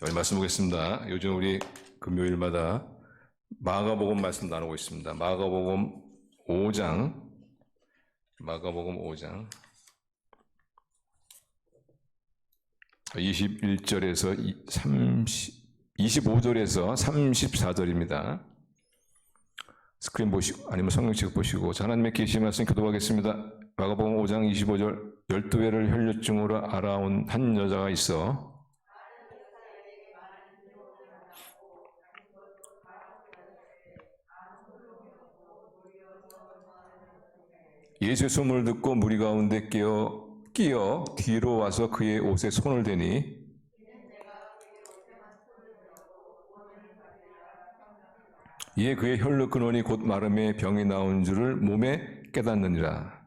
오늘 말씀 보겠습니다. 요즘 우리 금요일마다 마가복음 말씀 나누고 있습니다. 마가복음 5장 21절에서 25절에서 34절입니다. 스크린 보시고 아니면 성경책 보시고 하나님의 계시 말씀 교도하겠습니다. 마가복음 5장 25절 12회를 혈류증으로 알아온 한 여자가 있어 예수의 소문을 듣고 무리 가운데 끼어 뒤로 와서 그의 옷에 손을 대니 이에 그의 혈루 근원이 곧 마름에 병이 나온 줄을 몸에 깨닫느니라.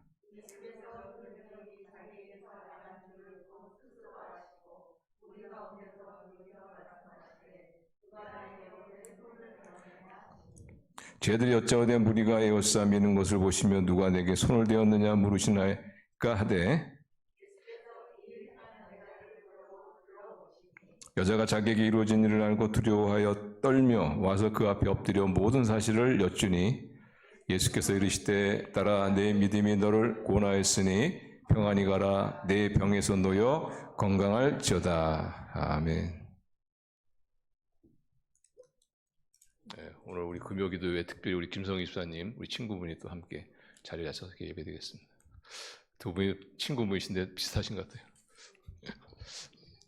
제들이 여짜오되 무리가 에워싸 미는 것을 보시며 누가 내게 손을 대었느냐 물으시나이까 하되 여자가 자기에게 이루어진 일을 알고 두려워하여 떨며 와서 그 앞에 엎드려 모든 사실을 여쭈니 예수께서 이르시되 따라 내 믿음이 너를 구원하였으니 평안히 가라 내 병에서 놓여 건강할지어다. 아멘. 오늘 우리 금요기도회 특별히 우리 김성희 집사님, 우리 친구분이 또 함께 자리에 앉아서 예배드리겠습니다. 두 분이 친구분이신데 비슷하신 것 같아요.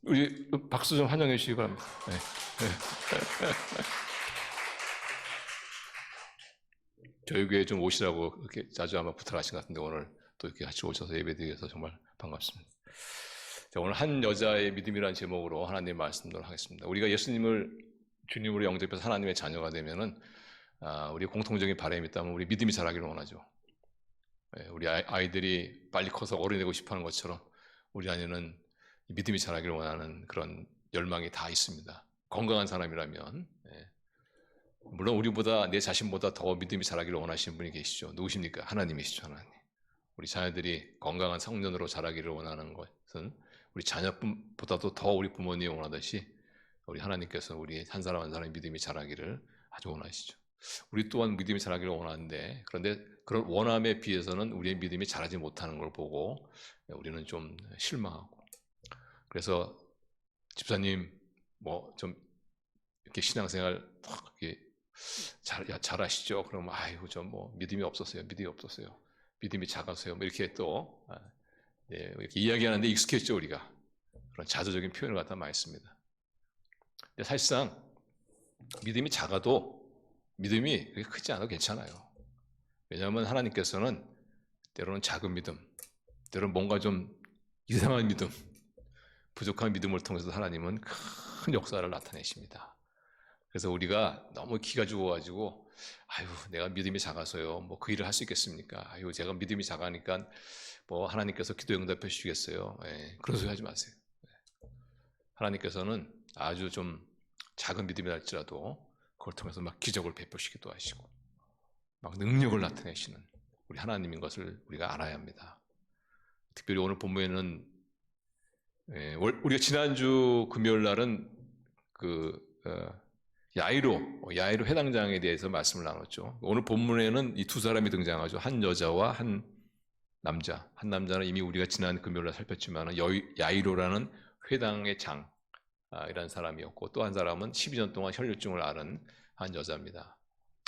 우리 박수 좀 환영해 주시기 바랍니다. 네. 저희 교회에 좀 오시라고 이렇게 자주 아마 부탁하신 것 같은데 오늘 또 이렇게 같이 오셔서 예배드려서 정말 반갑습니다. 자, 오늘 한 여자의 믿음이라는 제목으로 하나님의 말씀을 하겠습니다. 우리가 예수님을 주님으로 영접해서 하나님의 자녀가 되면은 우리 공통적인 바람이 있다면 우리 믿음이 자라기를 원하죠. 우리 아이들이 빨리 커서 어른이 되고 싶어하는 것처럼 우리 안에는 믿음이 자라기를 원하는 그런 열망이 다 있습니다. 건강한 사람이라면 물론 우리보다 내 자신보다 더 믿음이 자라기를 원하시는 분이 계시죠. 누구십니까? 하나님이시죠. 하나님. 우리 자녀들이 건강한 성년으로 자라기를 원하는 것은 우리 자녀보다도 더 우리 부모님이 원하듯이 우리 하나님께서 우리 한 사람 한 사람의 믿음이 자라기를 아주 원하시죠. 우리 또한 믿음이 자라기를 원하는데 그런데 그런 원함에 비해서는 우리의 믿음이 자라지 못하는 걸 보고 우리는 좀 실망하고 그래서 집사님 뭐 좀 이렇게 신앙생활 이렇게 잘하시죠? 그러면 아이고 저 뭐 믿음이 없었어요. 믿음이 작아서요. 뭐 이렇게 또 이렇게 이야기하는데 익숙했죠 우리가. 그런 자조적인 표현을 갖다 많이 씁니다. 근데 사실상 믿음이 작아도 믿음이 그렇게 크지 않아도 괜찮아요. 왜냐하면 하나님께서는 때로는 작은 믿음, 때로는 뭔가 좀 이상한 믿음, 부족한 믿음을 통해서 하나님은 큰 역사를 나타내십니다. 그래서 우리가 너무 기가 죽어가지고 아유 내가 믿음이 작아서요 뭐 그 일을 할 수 있겠습니까? 아유 제가 믿음이 작으니까 뭐 하나님께서 기도 응답해 주시겠어요? 그런 소리 하지 마세요. 하나님께서는 아주 좀 작은 믿음이라 할지라도 그걸 통해서 막 기적을 베푸시기도 하시고 막 능력을 나타내시는 우리 하나님인 것을 우리가 알아야 합니다. 특별히 오늘 본문에는 우리가 지난주 금요일 날은 야이로 회당장에 대해서 말씀을 나눴죠. 오늘 본문에는 이 두 사람이 등장하죠. 한 여자와 한 남자. 한 남자는 이미 우리가 지난 금요일 날 살폈지만 야이로라는 회당의 장 이라는 사람이었고 또 한 사람은 12년 동안 혈류증을 앓은 한 여자입니다.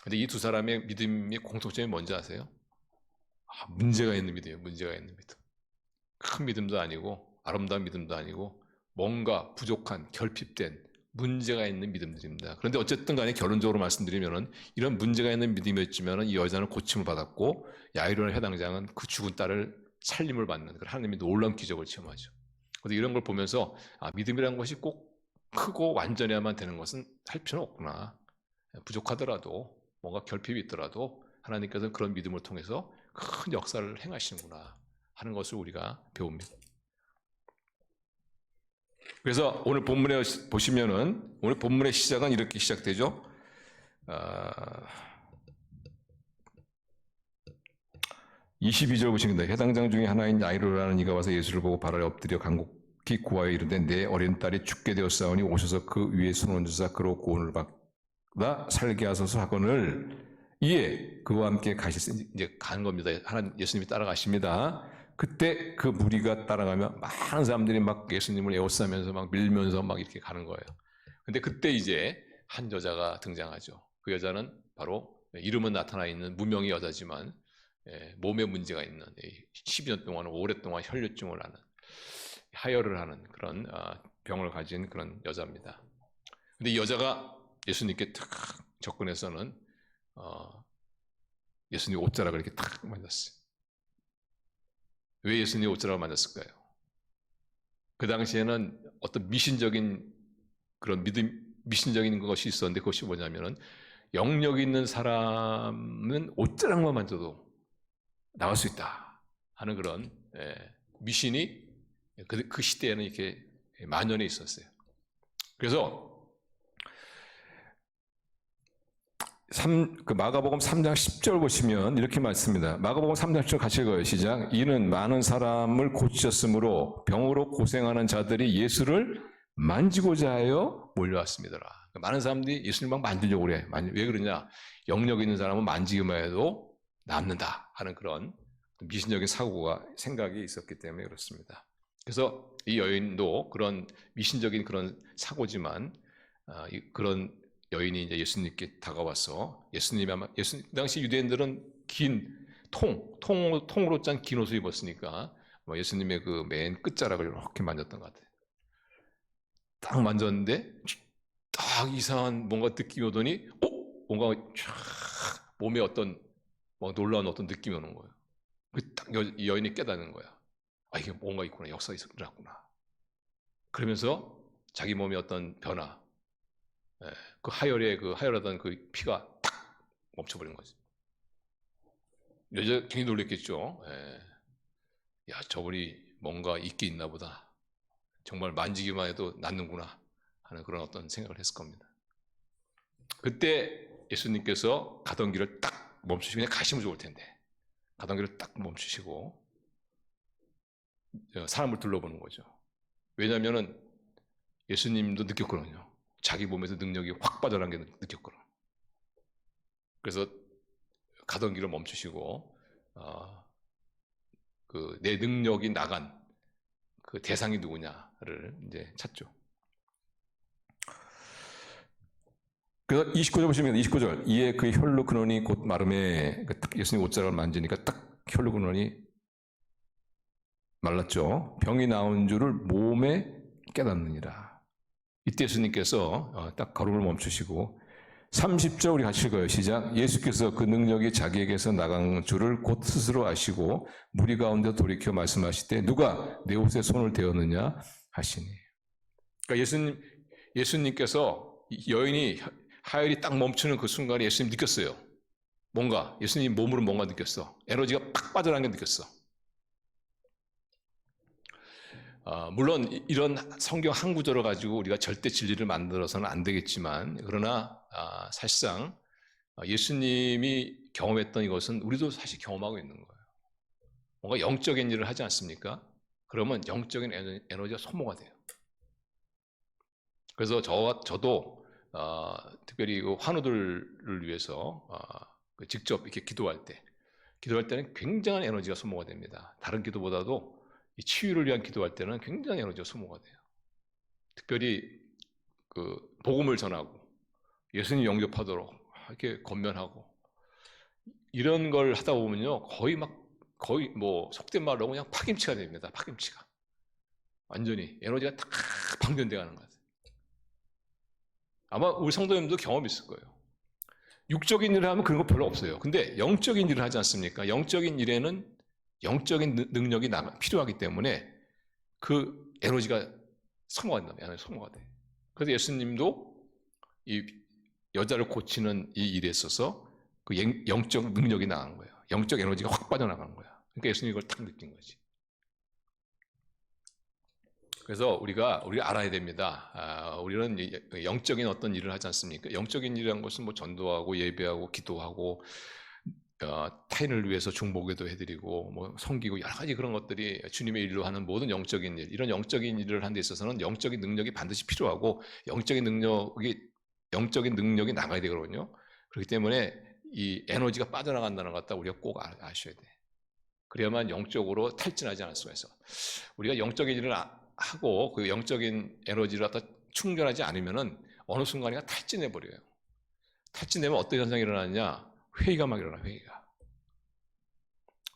근데 이 두 사람의 믿음이 공통점이 뭔지 아세요? 문제가 있는 믿음이에요. 문제가 있는 믿음. 큰 믿음도 아니고 아름다운 믿음도 아니고 뭔가 부족한 결핍된 문제가 있는 믿음들입니다. 그런데 어쨌든 간에 결론적으로 말씀드리면은 이런 문제가 있는 믿음이었지만은 이 여자는 고침을 받았고 야이로는 회당장은 그 죽은 딸을 살림을 받는 하나님의 놀라운 기적을 체험하죠. 그런데 이런 걸 보면서 믿음이라는 것이 꼭 크고 완전해야만 되는 것은 할 필요는 없구나. 부족하더라도 뭔가 결핍이 있더라도 하나님께서는 그런 믿음을 통해서 큰 역사를 행하시는구나 하는 것을 우리가 배웁니다. 그래서 오늘 본문에 보시면은 오늘 본문의 시작은 이렇게 시작되죠. 22절 보시면 해당장 중에 하나인 야이로라는 이가 와서 예수를 보고 발 아래 엎드려 급히 구하여 이르되 내 어린 딸이 죽게 되었사오니 오셔서 그 위에 손을 얹으사 그로 구원을 받아 살게 하소서 하거늘 이에 그와 함께 가시니 이제 가는 겁니다. 하나님 예수님이 따라가십니다. 그때 그 무리가 따라가며 많은 사람들이 막 예수님을 에워싸면서 막 밀면서 막 이렇게 가는 거예요. 근데 그때 이제 한 여자가 등장하죠. 그 여자는 바로 이름은 나타나 있는 무명의 여자지만 몸에 문제가 있는 12년 동안 오랫동안 혈류증을 하는 하혈을 하는 그런 병을 가진 그런 여자입니다. 근데 이 여자가 예수님께 탁 접근해서는 예수님 옷자락을 이렇게 탁 만졌어요. 왜 예수님 옷자락을 만졌을까요? 그 당시에는 어떤 미신적인 그런 미신적인 것이 있었는데 그것이 뭐냐면은 영력 있는 사람은 옷자락만 만져도 나갈 수 있다 하는 그런 미신이 그 시대에는 이렇게 만연해 있었어요. 그래서 그 마가복음 3장 10절 보시면 이렇게 말씀입니다. 마가복음 3장 10절 같이 읽어요. 시작. 이는 많은 사람을 고치셨으므로 병으로 고생하는 자들이 예수를 만지고자 하여 몰려왔습니다. 많은 사람들이 예수님을 막 만지려고 그래. 왜 그러냐? 영력 있는 사람은 만지기만 해도 낫는다 하는 그런 미신적인 생각이 있었기 때문에 그렇습니다. 그래서 이 여인도 그런 미신적인 그런 사고지만 그런 여인이 이제 예수님께 다가와서 그 당시 유대인들은 긴 통으로 짠 긴 옷을 입었으니까 예수님의 그 맨 끝자락을 이렇게 만졌던 것 같아요. 딱 만졌는데 딱 이상한 뭔가 느낌이 오더니 뭔가 쫙 몸에 어떤 놀라운 어떤 느낌이 오는 거예요. 딱 이 여인이 깨닫는 거야. 이게 뭔가 있구나. 역사가 일어났구나. 그러면서 자기 몸의 어떤 변화, 그 하열하던 그 피가 탁 멈춰버린 거지. 여자 굉장히 놀랬겠죠. 야, 저분이 뭔가 있게 있나 보다. 정말 만지기만 해도 낫는구나 하는 그런 어떤 생각을 했을 겁니다. 그때 예수님께서 가던 길을 딱 멈추시고 그냥 가시면 좋을 텐데 가던 길을 딱 멈추시고 사람을 둘러보는 거죠. 왜냐하면 예수님도 느꼈거든요. 자기 몸에서 능력이 확 빠져나간 게 느꼈거든요. 그래서 가던 길을 멈추시고 내 능력이 나간 그 대상이 누구냐를 이제 찾죠. 그래서 29절 보시면 29절 이에 그 혈로 근원이 곧 마름에 예수님 옷자락을 만지니까 딱 혈로 근원이 말랐죠. 병이 나온 줄을 몸에 깨닫느니라. 이때 예수님께서 딱 걸음을 멈추시고 30절 우리 같이 읽어요. 시작. 예수께서 그 능력이 자기에게서 나간 줄을 곧 스스로 아시고 무리 가운데 돌이켜 말씀하시되 누가 내 옷에 손을 대었느냐 하시니. 그러니까 예수님께서 여인이 하혈이 딱 멈추는 그 순간에 예수님 느꼈어요. 예수님 몸으로 뭔가 느꼈어. 에너지가 팍 빠져나간 게 느꼈어. 물론 이런 성경 한 구절을 가지고 우리가 절대 진리를 만들어서는 안 되겠지만 그러나 사실상 예수님이 경험했던 이것은 우리도 사실 경험하고 있는 거예요. 뭔가 영적인 일을 하지 않습니까? 그러면 영적인 에너지가 소모가 돼요. 그래서 저도 특별히 그 환우들을 위해서 직접 이렇게 기도할 때는 굉장한 에너지가 소모가 됩니다. 다른 기도보다도 이 치유를 위한 기도할 때는 굉장히 에너지가 소모가 돼요. 특별히 그 복음을 전하고 예수님 영접하도록 이렇게 권면하고 이런 걸 하다 보면요 거의 뭐 속된 말로 그냥 파김치가 됩니다. 파김치가 완전히 에너지가 다 방전돼 가는 것 같아요. 아마 우리 성도님도 경험이 있을 거예요. 육적인 일을 하면 그런 거 별로 없어요. 근데 영적인 일을 하지 않습니까? 영적인 일에는 영적인 능력이 필요하기 때문에 그 에너지가 소모가 돼. 그래서 예수님도 이 여자를 고치는 이 일에 있어서 그 영적 능력이 나간 거예요. 영적 에너지가 확 빠져나가는 거야. 그러니까 예수님이 이걸 딱 느낀 거지. 그래서 우리가 알아야 됩니다. 우리는 영적인 어떤 일을 하지 않습니까? 영적인 일이라는 것은 뭐 전도하고 예배하고 기도하고 타인을 위해서 중보기도 해드리고 뭐 섬기고 여러 가지 그런 것들이 주님의 일로 하는 모든 영적인 일, 이런 영적인 일을 하는 데 있어서는 영적인 능력이 반드시 필요하고 영적인 능력이 나가야 되거든요. 그렇기 때문에 이 에너지가 빠져나간다는 것 갖다 우리가 꼭 아셔야 돼. 그래야만 영적으로 탈진하지 않을 수가 있어. 우리가 영적인 일을 하고 그 영적인 에너지를 갖다 충전하지 않으면은 어느 순간에 탈진해 버려요. 탈진되면 어떤 현상이 일어나느냐? 회의가 막 일어나. 회의가.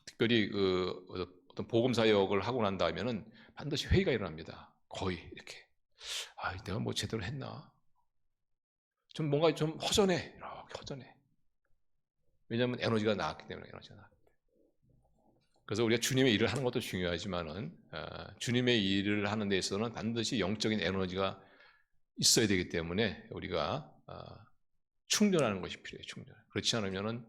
특별히 그 어떤 복음 사역을 하고 난 다음에는 반드시 회의가 일어납니다. 거의 이렇게. 아, 내가 뭐 제대로 했나? 좀 뭔가 좀 허전해. 이렇게 허전해. 왜냐하면 에너지가 나왔기 때문에. 에너지가 나왔기 때문에. 그래서 우리가 주님의 일을 하는 것도 중요하지만은 주님의 일을 하는 데 있어서는 반드시 영적인 에너지가 있어야 되기 때문에 우리가 충전하는 것이 필요해요. 충전. 그렇지 않으면은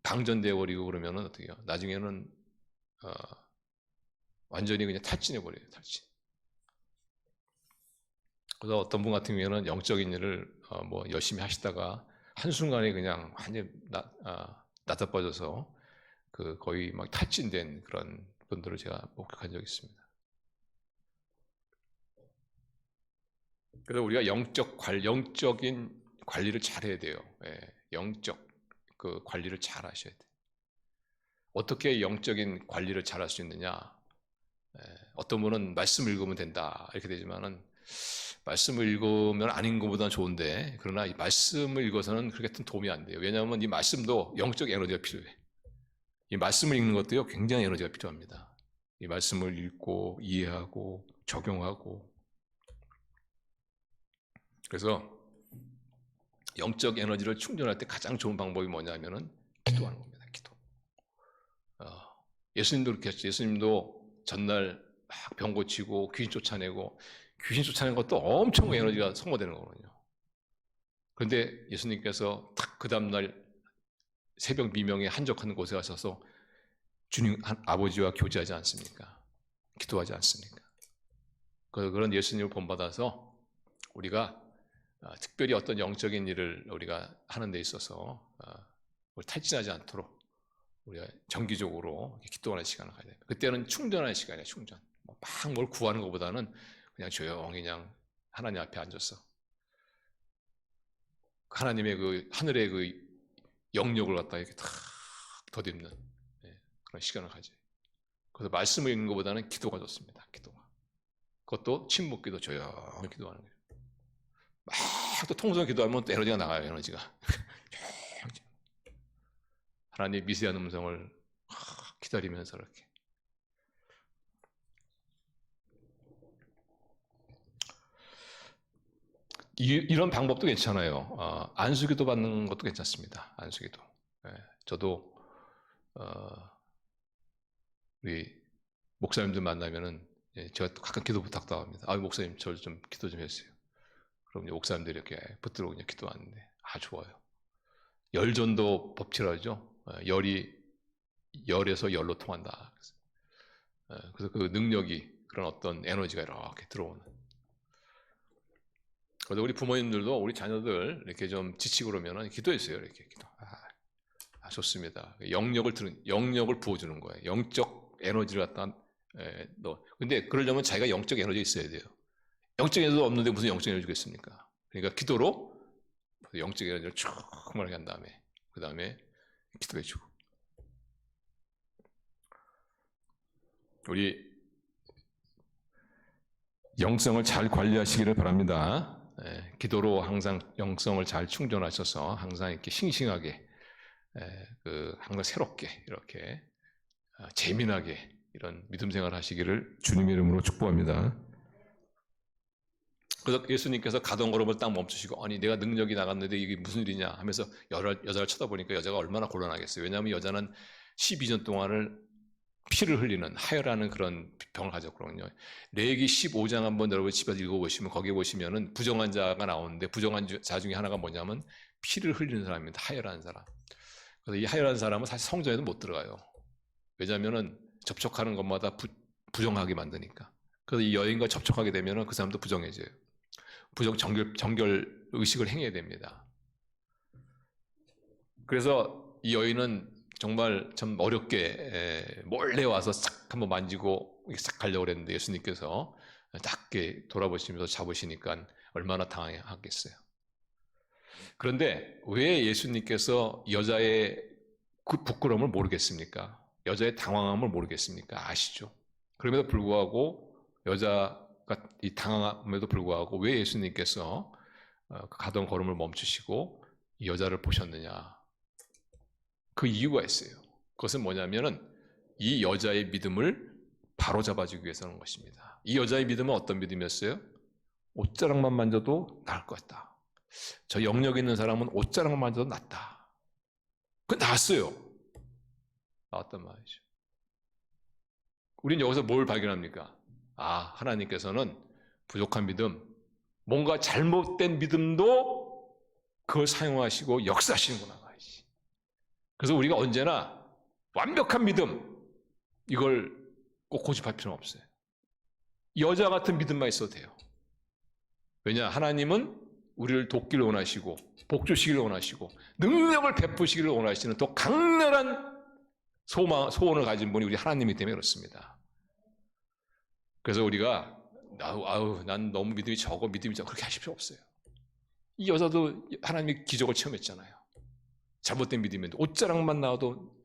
방전되어 버리고 그러면은 어떻게 해요? 나중에는 완전히 그냥 탈진해 버려요. 탈진. 그래서 어떤 분 같은 경우에는 영적인 일을 뭐 열심히 하시다가 한순간에 그냥 완전히 나타빠져서 그 거의 막 탈진된 그런 분들을 제가 목격한 적이 있습니다. 그래서 우리가 영적인 관리를 잘해야 돼요. 예, 영적 그 관리를 잘 하셔야 돼요. 어떻게 영적인 관리를 잘 할 수 있느냐? 어떤 분은 말씀을 읽으면 된다 이렇게 되지만은 말씀을 읽으면 안 읽은 것보다는 좋은데, 그러나 이 말씀을 읽어서는 그렇게 큰 도움이 안 돼요. 왜냐하면 이 말씀도 영적 에너지가 필요해. 이 말씀을 읽는 것도요 굉장히 에너지가 필요합니다. 이 말씀을 읽고 이해하고 적용하고. 그래서 영적 에너지를 충전할 때 가장 좋은 방법이 뭐냐면은 기도하는 겁니다. 기도. 예수님도 그렇게 했죠. 예수님도 전날 막 병 고치고 귀신 쫓아내고, 귀신 쫓아낸 것도 엄청 에너지가 소모되는 거거든요. 그런데 예수님께서 딱 그 다음날 새벽 미명에 한적한 곳에 가셔서 주님 아버지와 교제하지 않습니까? 기도하지 않습니까? 그런 예수님을 본받아서 우리가 특별히 어떤 영적인 일을 우리가 하는 데 있어서 탈진하지 않도록 우리가 정기적으로 기도하는 시간을 가져야 돼요. 그때는 충전하는 시간이에요. 충전. 막 뭘 구하는 것보다는 그냥 조용히 그냥 하나님 앞에 앉아서 하나님의 그 하늘의 그 영역을 갖다 이렇게 탁 덧입는 그런 시간을 가져요. 그래서 말씀을 읽는 것보다는 기도가 좋습니다. 기도가. 그것도 침묵기도, 조용히 기도하는 거예요. 막 또 통성 기도하면 또 에너지가 나가요. 에너지가. 하나님의 미세한 음성을 기다리면서 이렇게. 이런 방법도 괜찮아요. 안수기도 받는 것도 괜찮습니다. 안수기도. 저도 우리 목사님들 만나면은 제가 가끔 기도 부탁도 합니다. 목사님 저 좀 기도 좀 해주세요. 그럼 목사님들이 이렇게 붙들어 그냥 기도하는데 좋아요. 열전도 법칙하죠. 열에서 열로 통한다. 그래서 그 능력이, 그런 어떤 에너지가 이렇게 들어오는. 그래서 우리 부모님들도 우리 자녀들 이렇게 좀 지치고 그러면은 기도했어요. 이렇게 기도. 좋습니다. 영역을 부어주는 거예요. 영적 에너지를 갖다 넣어. 근데 그러려면 자기가 영적 에너지가 있어야 돼요. 영적 에너지도 없는데 무슨 영적 에너지가 있습니까? 그러니까 기도로 영적 에너지를 충만하게 한 다음에 그 다음에 기도해주고. 우리 영성을 잘 관리하시기를 바랍니다. 기도로 항상 영성을 잘 충전하셔서 항상 이렇게 싱싱하게, 항상 새롭게 이렇게 재미나게 이런 믿음 생활 하시기를 주님의 이름으로 축복합니다. 그래서 예수님께서 가던 걸음을 딱 멈추시고, 아니 내가 능력이 나갔는데 이게 무슨 일이냐 하면서 여자를 쳐다보니까 여자가 얼마나 곤란하겠어요. 왜냐하면 여자는 12년 동안을 피를 흘리는 하혈하는 그런 병을 가졌거든요. 레위기 15장 한번 여러분 집에서 읽어보시면 거기에 보시면은 부정한 자가 나오는데, 부정한 자 중에 하나가 뭐냐면 피를 흘리는 사람입니다. 하혈하는 사람. 그래서 이 하혈하는 사람은 사실 성전에도 못 들어가요. 왜냐하면은 접촉하는 것마다 부정하게 만드니까. 그래서 이 여인과 접촉하게 되면은 그 사람도 부정해져요. 정결 의식을 행해야 됩니다. 그래서 이 여인은 정말 참 어렵게 몰래 와서 싹 한번 만지고 싹 가려고 그랬는데 예수님께서 딱 이렇게 돌아보시면서 잡으시니까 얼마나 당황하겠어요. 그런데 왜 예수님께서 여자의 그 부끄러움을 모르겠습니까? 여자의 당황함을 모르겠습니까? 아시죠? 그럼에도 불구하고 여자가 이 당황함에도 불구하고 왜 예수님께서 가던 걸음을 멈추시고 이 여자를 보셨느냐? 그 이유가 있어요. 그것은 뭐냐면은 이 여자의 믿음을 바로잡아주기 위해서는 것입니다. 이 여자의 믿음은 어떤 믿음이었어요? 옷자락만 만져도 나을 것 같다. 저 영역 있는 사람은 옷자락만 만져도 낫다. 그 나았어요. 나왔단 말이죠. 우리는 여기서 뭘 발견합니까? 아, 하나님께서는 부족한 믿음, 뭔가 잘못된 믿음도 그걸 사용하시고 역사하시는구나. 그래서 우리가 언제나 완벽한 믿음, 이걸 꼭 고집할 필요는 없어요. 여자 같은 믿음만 있어도 돼요. 왜냐? 하나님은 우리를 돕기를 원하시고 복 주시기를 원하시고 능력을 베푸시기를 원하시는 더 강렬한 소원을 가진 분이 우리 하나님이기 때문에 그렇습니다. 그래서 우리가 난 너무 믿음이 적어 그렇게 하실 필요 없어요. 이 여자도 하나님의 기적을 체험했잖아요. 잘못된 믿음인데 옷자락만 나와도.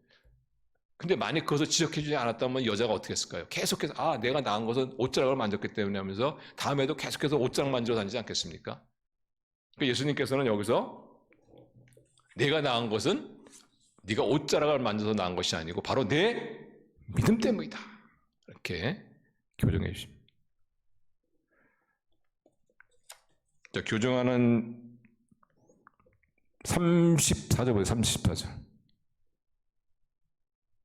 근데 만약 그것을 지적해주지 않았다면 여자가 어떻게 했을까요? 계속해서 내가 나은 것은 옷자락을 만졌기 때문에 하면서 다음에도 계속해서 옷자락 만지러 다니지 않겠습니까? 그러니까 예수님께서는 여기서 내가 나은 것은 네가 옷자락을 만져서 나은 것이 아니고 바로 내 믿음 때문이다. 이렇게 교정해 주십니다. 자, 교정하는 34절 보세요. 34절.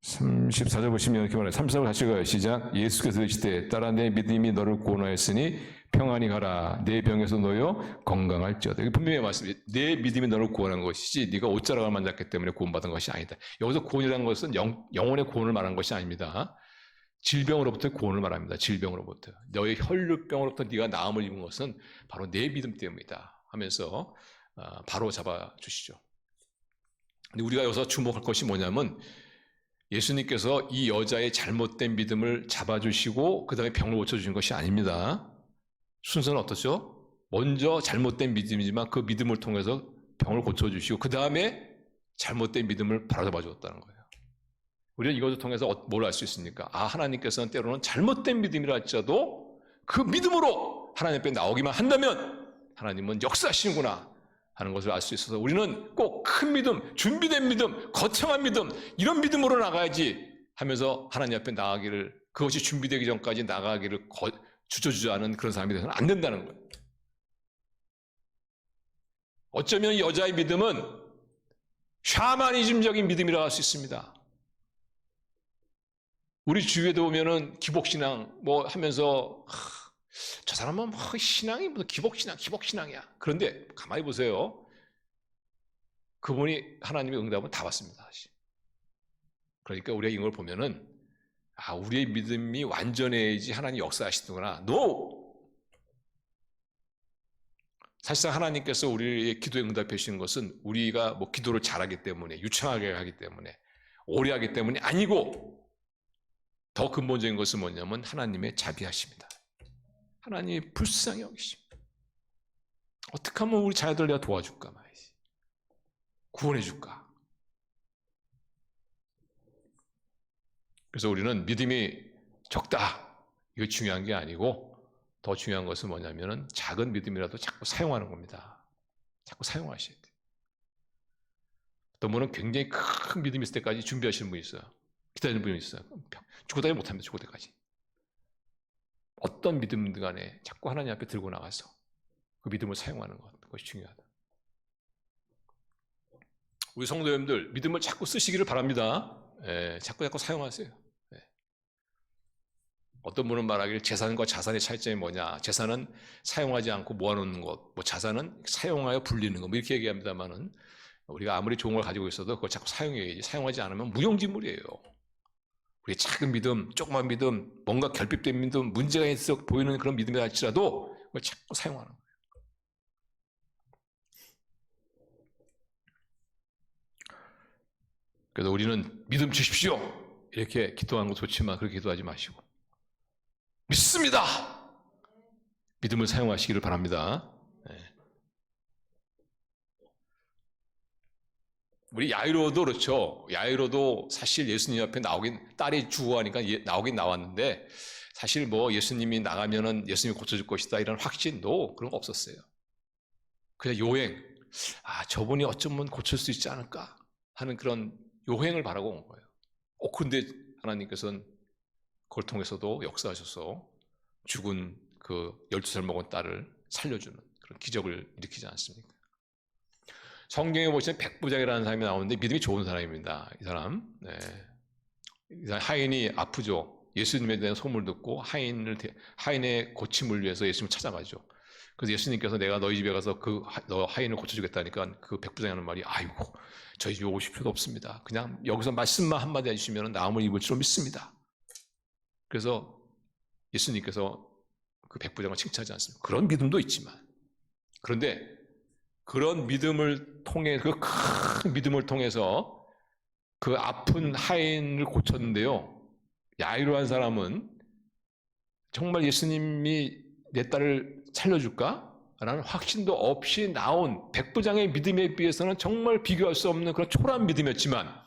34절 보시면 이렇게 말해요. 34절 같이 가요. 시작. 예수께서 이르시되 딸아 내 믿음이 너를 구원하였으니 평안히 가라. 내 병에서 놓여 건강할지어다. 이게 분명히 말씀이에요. 내 믿음이 너를 구원한 것이지 네가 옷자락을 만졌기 때문에 구원받은 것이 아니다. 여기서 구원이라는 것은 영혼의 구원을 말하는 것이 아닙니다. 질병으로부터 구원을 말합니다. 질병으로부터. 너의 혈류병으로부터 네가 나음을 입은 것은 바로 내 믿음 때문이다 하면서 바로 잡아주시죠. 근데 우리가 여기서 주목할 것이 뭐냐면 예수님께서 이 여자의 잘못된 믿음을 잡아주시고 그 다음에 병을 고쳐주신 것이 아닙니다. 순서는 어떻죠? 먼저 잘못된 믿음이지만 그 믿음을 통해서 병을 고쳐주시고 그 다음에 잘못된 믿음을 바로잡아 주었다는 거예요. 우리는 이것을 통해서 뭘 알 수 있습니까? 하나님께서는 때로는 잘못된 믿음이라 할지라도 그 믿음으로 하나님 앞에 나오기만 한다면 하나님은 역사하시는구나 하는 것을 알 수 있어서 우리는 꼭 큰 믿음, 준비된 믿음, 거창한 믿음, 이런 믿음으로 나가야지 하면서 하나님 앞에 나가기를, 그것이 준비되기 전까지 나가기를 주저주저하는 그런 사람이 되서는 안 된다는 거예요. 어쩌면 여자의 믿음은 샤머니즘적인 믿음이라고 할 수 있습니다. 우리 주위에도 보면은 기복신앙 뭐 하면서 저 사람은 신앙이 무슨 기복신앙이야. 그런데 가만히 보세요. 그분이 하나님의 응답은 다 받습니다. 사실. 그러니까 우리가 이걸 보면은 우리의 믿음이 완전해야지 하나님 역사하시는구나. No! 사실상 하나님께서 우리의 기도에 응답해 주시는 것은 우리가 뭐 기도를 잘하기 때문에, 유창하게 하기 때문에, 오래 하기 때문이 아니고 더 근본적인 것은 뭐냐면 하나님의 자비하십니다. 하나님이 불쌍히 여기십니다. 어떻게 하면 우리 자녀들 내가 도와줄까 말이지. 구원해줄까. 그래서 우리는 믿음이 적다. 이거 중요한 게 아니고 더 중요한 것은 뭐냐면은 작은 믿음이라도 자꾸 사용하는 겁니다. 자꾸 사용하셔야 돼요. 어떤 분은 굉장히 큰 믿음이 있을 때까지 준비하시는 분이 있어요. 기다리는 분이 있어요. 죽어다니 못합니다. 죽을 때까지. 어떤 믿음든 간에 자꾸 하나님 앞에 들고 나가서 그 믿음을 사용하는 것이 중요하다. 우리 성도님들 믿음을 자꾸 쓰시기를 바랍니다. 자꾸 사용하세요. 어떤 분은 말하기를 재산과 자산의 차이점이 뭐냐. 재산은 사용하지 않고 모아놓는 것, 뭐 자산은 사용하여 불리는 것, 뭐 이렇게 얘기합니다만은 우리가 아무리 좋은 걸 가지고 있어도 그걸 자꾸 사용해야지. 사용하지 않으면 무용지물이에요. 우리 작은 믿음, 조그만 믿음, 뭔가 결핍된 믿음, 문제가 있어 보이는 그런 믿음이 할지라도 그걸 자꾸 사용하는 거예요. 그래서 우리는 믿음 주십시오 이렇게 기도하는 거 좋지만 그렇게 기도하지 마시고 믿습니다. 믿음을 사용하시기를 바랍니다. 네. 우리 야이로도 그렇죠. 야이로도 사실 예수님 앞에 딸이 죽어가니까 나오긴 나왔는데 사실 뭐 예수님이 나가면은 예수님이 고쳐줄 것이다 이런 확신도 그런 거 없었어요. 그냥 요행, 저분이 어쩌면 고칠 수 있지 않을까 하는 그런 요행을 바라고 온 거예요. 그런데 하나님께서는 그걸 통해서도 역사하셔서 죽은 그 12살 먹은 딸을 살려주는 그런 기적을 일으키지 않습니까? 성경에 보시면 백부장이라는 사람이 나오는데 믿음이 좋은 사람입니다. 이 사람. 네. 이 사람 하인이 아프죠. 예수님에 대한 소문을 듣고 하인의 고침을 위해서 예수님을 찾아가죠. 그래서 예수님께서 내가 너희 집에 가서 너 하인을 고쳐주겠다니까 그 백부장이 하는 말이 아이고 저희 집에 오실 필요도 없습니다. 그냥 여기서 말씀만 한마디 해주시면 나음을 입을 줄 믿습니다. 그래서 예수님께서 그 백부장을 칭찬하지 않습니다. 그런 믿음도 있지만 그런데 그런 믿음을 통해 그 큰 믿음을 통해서 그 아픈 하인을 고쳤는데요. 야이로한 사람은 정말 예수님이 내 딸을 살려줄까? 라는 확신도 없이 나온 백부장의 믿음에 비해서는 정말 비교할 수 없는 그런 초라한 믿음이었지만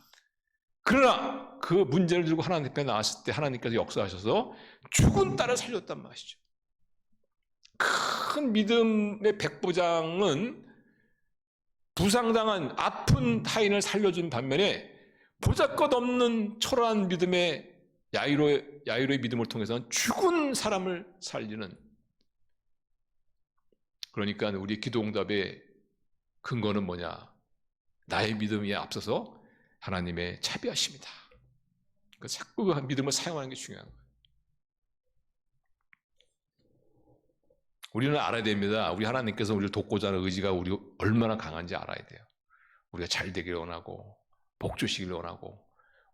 그러나 그 문제를 들고 하나님 앞에 나왔을 때 하나님께서 역사하셔서 죽은 딸을 살렸단 말이죠. 큰 믿음의 백부장은 부상당한 아픈 하인을 살려준 반면에 보잘것없는 초라한 믿음의 야이로의 믿음을 통해서는 죽은 사람을 살리는, 그러니까 우리 기도응답의 근거는 뭐냐? 나의 믿음에 앞서서 하나님의 자비하심이다. 그러니까 자꾸 그 믿음을 사용하는 게 중요한 거예요. 우리는 알아야 됩니다. 우리 하나님께서 우리를 돕고자 하는 의지가 우리 얼마나 강한지 알아야 돼요. 우리가 잘 되기를 원하고 복 주시기를 원하고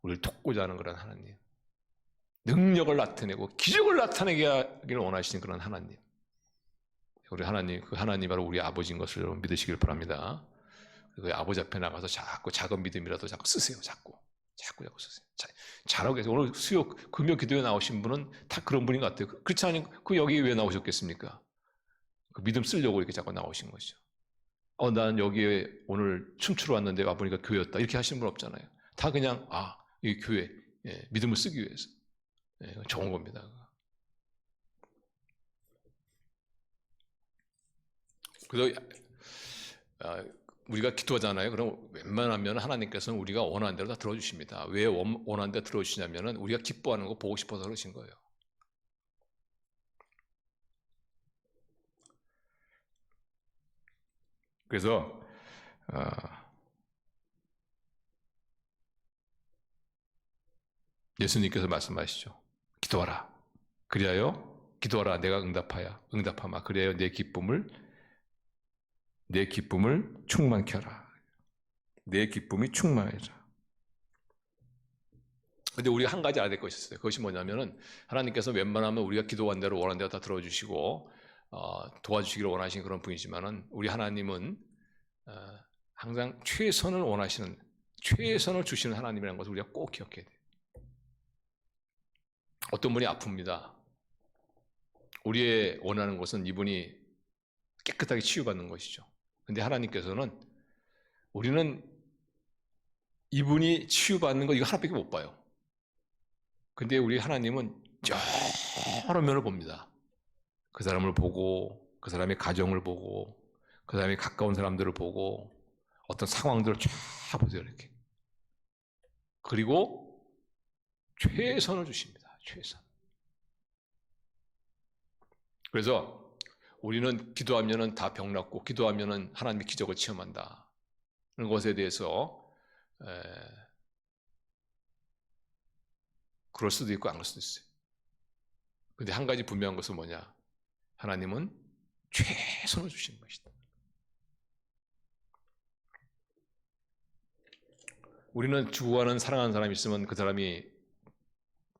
우리를 돕고자 하는 그런 하나님, 능력을 나타내고 기적을 나타내게 하기를 원하시는 그런 하나님, 우리 하나님, 그 하나님 바로 우리 아버지인 것을 여러분 믿으시길 바랍니다. 그 아버지 앞에 나가서 자꾸 작은 믿음이라도 자꾸 쓰세요. 자꾸 쓰세요. 잘하고 계세요. 오늘 수요 금요 기도에 나오신 분은 다 그런 분인 것 같아요. 그렇지 않으면 그 여기 왜 나오셨겠습니까? 그 믿음 쓰려고 이렇게 자꾸 나오신 거죠. 난 여기에 오늘 춤추러 왔는데 와보니까 교회였다. 이렇게 하시는 분 없잖아요. 다 그냥 이 교회, 믿음을 쓰기 위해서. 좋은 겁니다. 그래서 우리가 기도하잖아요. 그럼 웬만하면 하나님께서는 우리가 원하는 대로 다 들어주십니다. 왜 원하는 대로 들어주시냐면은 우리가 기뻐하는 거 보고 싶어서 그러신 거예요. 그래서 예수님께서 말씀하시죠. 기도하라. 그리하여 기도하라. 내가 응답하마. 그리하여 내 기쁨을 충만케 하라. 내 기쁨이 충만해라. 근데 우리가 한 가지 알아야 될 것이 있어요. 그것이 뭐냐면은 하나님께서 웬만하면 우리가 기도한 대로 원하는 대로 다 들어주시고 도와주시기를 원하시는 그런 분이지만은 우리 하나님은 항상 최선을 원하시는, 최선을 주시는 하나님이라는 것을 우리가 꼭 기억해야 돼요. 어떤 분이 아픕니다. 우리의 원하는 것은 이분이 깨끗하게 치유받는 것이죠. 근데 하나님께서는 우리는 이분이 치유받는 거 이거 하나밖에 못 봐요. 근데 우리 하나님은 여러 면을 봅니다. 그 사람을 보고, 그 사람의 가정을 보고, 그 사람의 가까운 사람들을 보고, 어떤 상황들을 쫙 보세요, 이렇게. 그리고 최선을 주십니다. 최선. 그래서 우리는 기도하면은 다 병났고, 기도하면은 하나님의 기적을 체험한다. 그런 것에 대해서 그럴 수도 있고 안 그럴 수도 있어요. 근데 한 가지 분명한 것은 뭐냐? 하나님은 최선을 주시는 것이다. 우리는 죽어가는 사랑하는 사람이 있으면 그 사람이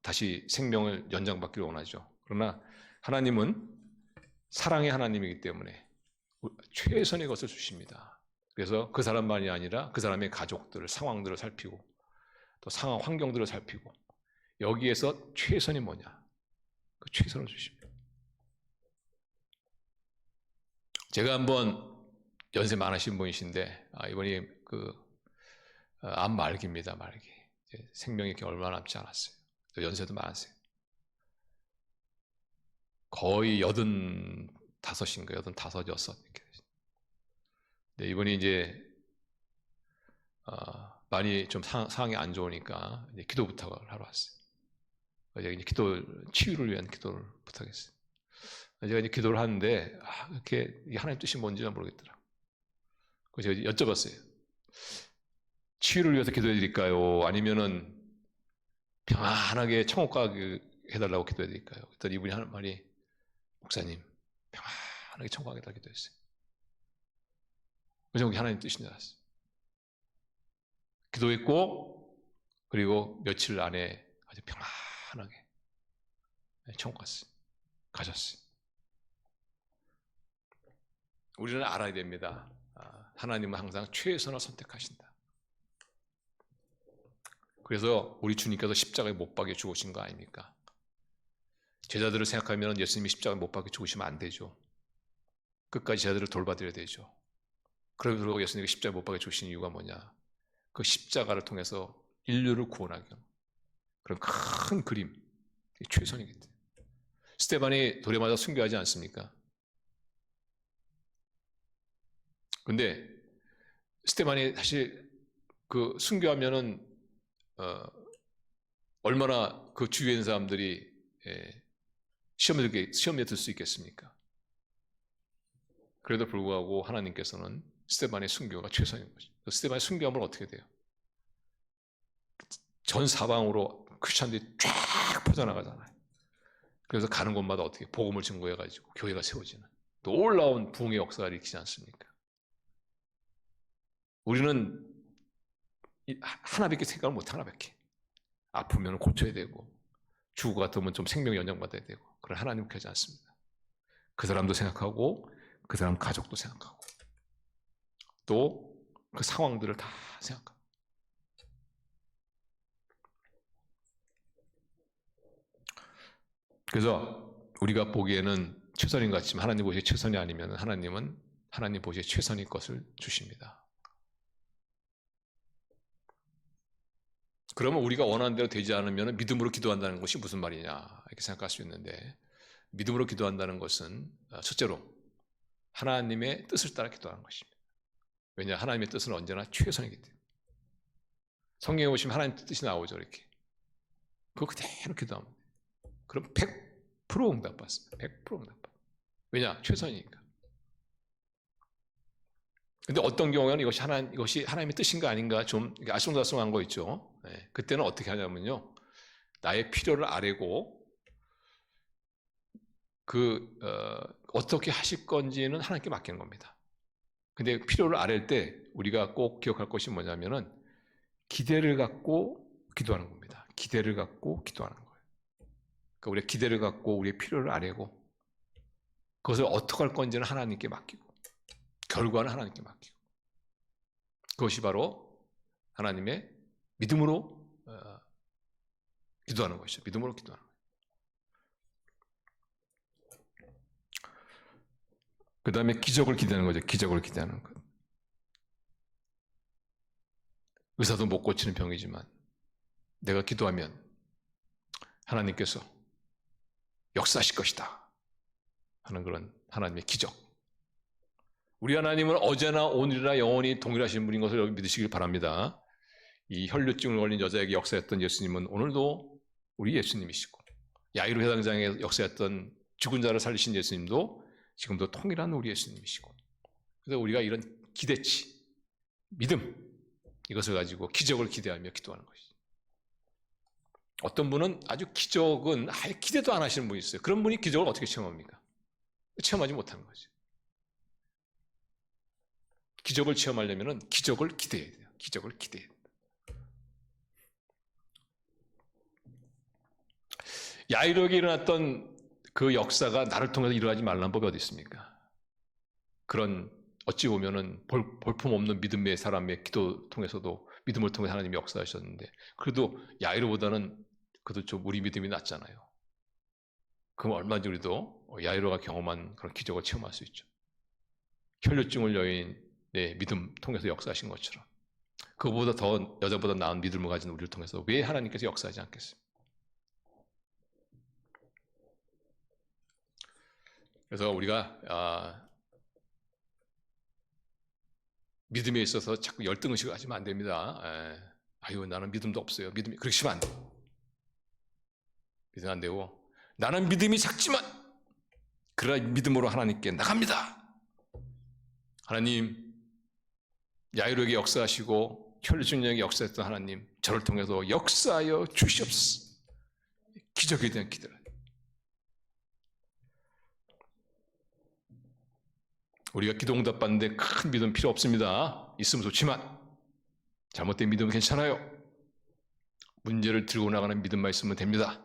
다시 생명을 연장받기를 원하죠. 그러나 하나님은 사랑의 하나님이기 때문에 최선의 것을 주십니다. 그래서 그 사람만이 아니라 그 사람의 가족들, 상황들을 살피고 또 상황 환경들을 살피고 여기에서 최선이 뭐냐, 그 최선을 주십니다. 제가 한번 연세 많으신 분이신데 이번이 암 말기입니다. 말기. 생명이 이렇게 얼마 남지 않았어요. 또 연세도 많으세요. 거의 85인가 85, 6 이렇게. 네, 이번이 이제 많이 좀 상황이 안 좋으니까 이제 기도 부탁을 하러 왔어요. 제가 이제 치유를 위한 기도를 부탁했어요. 제가 이제 기도를 하는데 이렇게 하나님 뜻이 뭔지는 모르겠더라고요. 그래서 제가 여쭤봤어요. 치유를 위해서 기도해 드릴까요? 아니면은 평안하게 천국 가게 해달라고 기도해 드릴까요? 그랬더니 이분이 하는 말이, 목사님, 평안하게 천국 가게 해달라고 기도했어요. 그래서 하나님 뜻인 줄 알았어요. 기도했고, 그리고 며칠 안에 아주 평안하게 천국 갔어요. 가셨어요. 우리는 알아야 됩니다. 하나님은 항상 최선을 선택하신다. 그래서 우리 주님께서 십자가에 못 박여 죽으신 거 아닙니까? 제자들을 생각하면 예수님이 십자가에 못 박여 죽으시면 안 되죠. 끝까지 제자들을 돌봐드려야 되죠. 그러고 예수님이 십자가에 못 박여 죽으신 이유가 뭐냐? 그 십자가를 통해서 인류를 구원하기 위한 그런 큰 그림, 최선이기 때문에. 스데반이 돌에 맞아 순교하지 않습니까? 근데 스데반이 사실 그 순교하면은 얼마나 그 주위에 있는 사람들이 시험에 들 수 있겠습니까? 그래도 불구하고 하나님께서는 스데반의 순교가 최선인 거죠. 스데반의 순교하면 어떻게 돼요? 전 사방으로 크리스천들이 쫙 퍼져나가잖아요. 그래서 가는 곳마다 어떻게 복음을 증거해가지고 교회가 세워지는 놀라운 부흥의 역사가 일으키지 않습니까? 우리는 하나밖에 생각을 못해. 하나밖에. 아프면 고쳐야 되고, 죽고 같으면 좀 생명 연장받아야 되고, 그런 하나님 그렇게 하지 않습니다. 그 사람도 생각하고, 그 사람 가족도 생각하고, 또 그 상황들을 다 생각하고. 그래서 우리가 보기에는 최선인 것 같지만 하나님 보시기에 최선이 아니면 하나님은 하나님 보시기에 최선의 것을 주십니다. 그러면 우리가 원하는 대로 되지 않으면 믿음으로 기도한다는 것이 무슨 말이냐 이렇게 생각할 수 있는데, 믿음으로 기도한다는 것은 첫째로 하나님의 뜻을 따라 기도하는 것입니다. 왜냐, 하나님의 뜻은 언제나 최선이기 때문에. 성경에 보시면 하나님 뜻이 나오죠. 이렇게 그거 그대로 기도하면 그럼 100% 응답받습니다. 100% 응답받습니다. 왜냐, 최선이니까. 근데 어떤 경우에는 이것이 하나님의 뜻인가 아닌가 좀 아송다송한 거 있죠. 네, 그때는 어떻게 하냐면요, 나의 필요를 아뢰고 어떻게 하실 건지는 하나님께 맡기는 겁니다. 근데 필요를 아뢰일 때 우리가 꼭 기억할 것이 뭐냐면은 기대를 갖고 기도하는 겁니다. 기대를 갖고 기도하는 거예요. 그러니까 우리가 기대를 갖고 우리의 필요를 아뢰고 그것을 어떻게 할 건지는 하나님께 맡기고 결과는 하나님께 맡기고, 그것이 바로 하나님의 믿음으로 기도하는 것이죠. 믿음으로 기도하는 거예요. 그 다음에 기적을 기대하는 거죠. 기적을 기대하는 것. 의사도 못 고치는 병이지만 내가 기도하면 하나님께서 역사하실 것이다 하는 그런 하나님의 기적. 우리 하나님은 어제나 오늘이나 영원히 동일하신 분인 것을 여러분 믿으시길 바랍니다. 이 혈류증을 걸린 여자에게 역사했던 예수님은 오늘도 우리 예수님이시고, 야이로 회당장에 역사했던 죽은 자를 살리신 예수님도 지금도 통일한 우리 예수님이시고, 그래서 우리가 이런 기대치, 믿음, 이것을 가지고 기적을 기대하며 기도하는 것이죠. 어떤 분은 아주 기적은 아예 기대도 안 하시는 분이 있어요. 그런 분이 기적을 어떻게 체험합니까? 체험하지 못하는 거죠. 기적을 체험하려면 기적을 기대해야 돼요. 기적을 기대해야 돼요. 야이로에게 일어났던 그 역사가 나를 통해서 일어나지 말라는 법이 어디 있습니까? 그런 어찌 보면은 볼품없는 믿음의 사람의 기도 통해서도 믿음을 통해 하나님이 역사하셨는데 그래도 야이로보다는 그래도 좀 우리 믿음이 낫잖아요. 그럼 얼마든지 우리도 야이로가 경험한 그런 기적을 체험할 수 있죠. 혈류증을 여인의 믿음 통해서 역사하신 것처럼 그보다 더 여자보다 나은 믿음을 가진 우리를 통해서 왜 하나님께서 역사하지 않겠습니까? 그래서 우리가 믿음에 있어서 자꾸 열등의식을 하시면 안 됩니다. 아유 나는 믿음도 없어요. 믿음이 그러시면 안 돼요. 믿음 안 되고 나는 믿음이 작지만 그러나 믿음으로 하나님께 나갑니다. 하나님 야이로에게 역사하시고 혈류증에게 역사했던 하나님 저를 통해서 역사하여 주시옵소서. 기적에 대한 기도를 우리가 기도 응답받는데 큰 믿음 필요 없습니다. 있으면 좋지만 잘못된 믿음은 괜찮아요. 문제를 들고 나가는 믿음만 있으면 됩니다.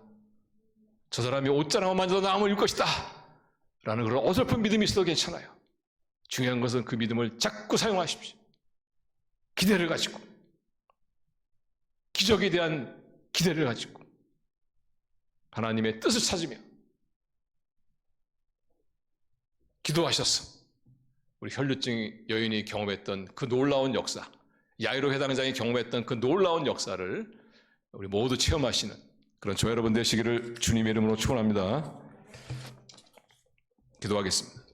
저 사람이 옷자락만 만져도 나음을 일 것이다 라는 그런 어설픈 믿음이 있어도 괜찮아요. 중요한 것은 그 믿음을 자꾸 사용하십시오. 기대를 가지고 기적에 대한 기대를 가지고 하나님의 뜻을 찾으며 기도하셨어. 우리 혈류증 여인이 경험했던 그 놀라운 역사, 야이로 회당장이 경험했던 그 놀라운 역사를 우리 모두 체험하시는 그런 저 여러분 되시기를 주님의 이름으로 축원합니다. 기도하겠습니다.